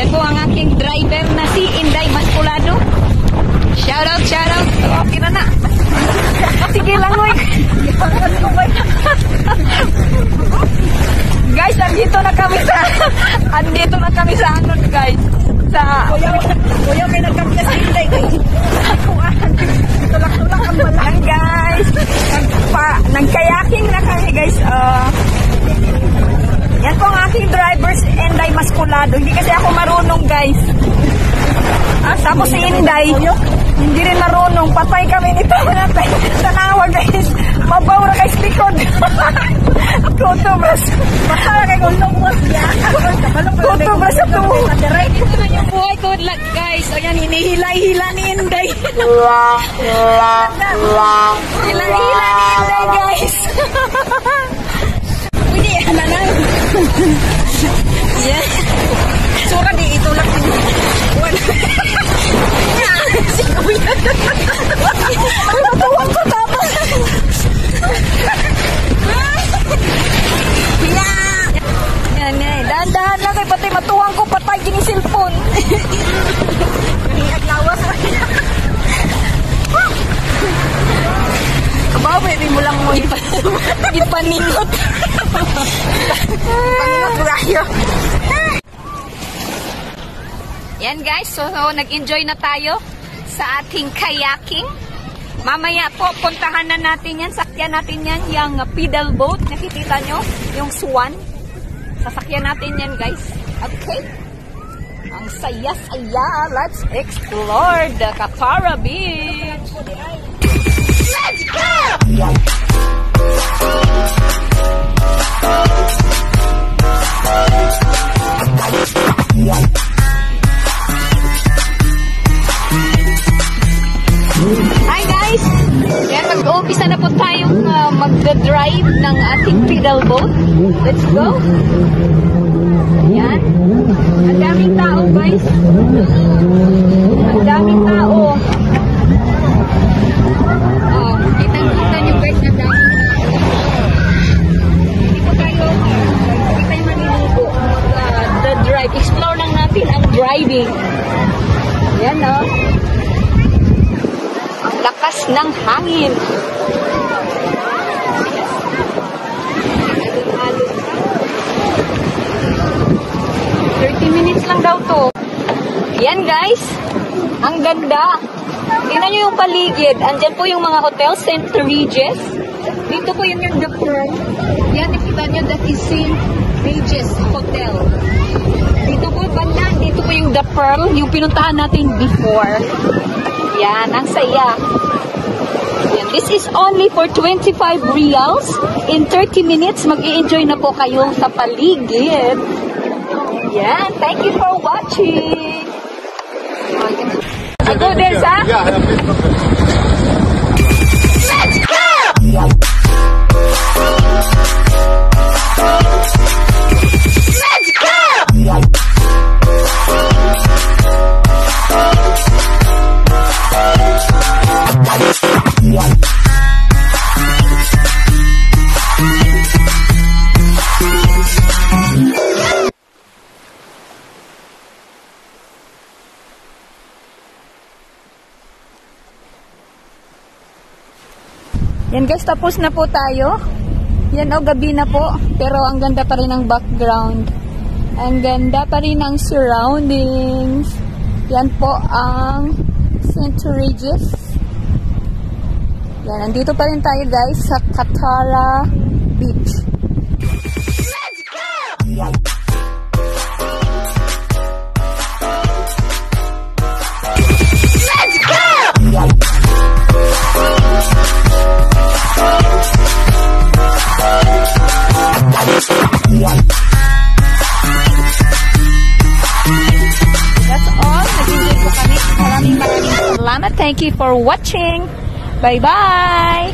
Yan po ang aking driver na si Inday Masculado. Shout out, shout out. Okay na na. Sige lang, oy. Guys, andito na kami sa ano, guys. Kuya, may nagkami na si Inday. Tulak-tulak ang balang, guys. Nagkayaking na kami, guys. Yan po ang aking drivers, Inday Masculado. Hindi kasi ako marunong, guys. Tapos si Inday, hindi rin marunong. Patay kami nito. Tanawa, guys. Mabaw na guys, likod. Kutubras. Patay kay kutubras. Kutubras sa tuwo. Ito na yung buhay ko, guys. Ayan, hinihila-hila ni Inday. Hila-hila ni Inday, guys. Pwede, halalan. Yan. Sura di ito lang. Si Kuya. Natuwang ko tapos. Yan eh. Dahan-dahan lang kayo. Pati matuwang ko. Patay gini cellphone. Lawas. Kabawi, di mo lang mo ipaningot. Ipaningot rayo. Yan guys, so nag-enjoy na tayo sa ating kayaking. Mamaya po, puntahan na natin yan. Sakyan natin yan, yung pedal boat. Nakikita nyo, yung swan. Sasakyan natin yan guys. Okay. Ang saya-saya. Let's explore the Katara Beach. Let's go! Hi guys! Yan, mag-uumpisa na po tayong mag-drive ng ating pedal boat. Let's go! Yan. Ang daming tao guys. Ang daming tao. Oh, kita nyo guys na daming tao. Hindi po tayo maliligo. The drive. Explore lang natin ang driving. Yan o. Ang lakas ng hangin. 30 minutes lang daw to. Yan guys. Ang ganda. Tingnan nyo yung paligid. Andyan po yung mga hotel, St. Regis. Dito po yun yung The Pearl. Yan, nakita nyo, that is St. Regis Hotel. Dito po banda, dito po yung The Pearl, yung pinuntahan natin before. Yan, ang saya. Yan, this is only for 25 reals. In 30 minutes, mag-i-enjoy na po kayo sa paligid. Yan, thank you for watching. Ako din sa? Let's go! Let's go! Yan guys, tapos na po tayo. Yan o, gabi na po. Pero ang ganda pa rin ang background. Ang ganda pa rin ang surroundings. Yan po ang St. Regis. Yan, nandito pa rin tayo guys sa Katara Beach. Let's go! Let's go! That's all. Nag-enjoy po kami. Maraming salamat. Thank you for watching. Bye-bye!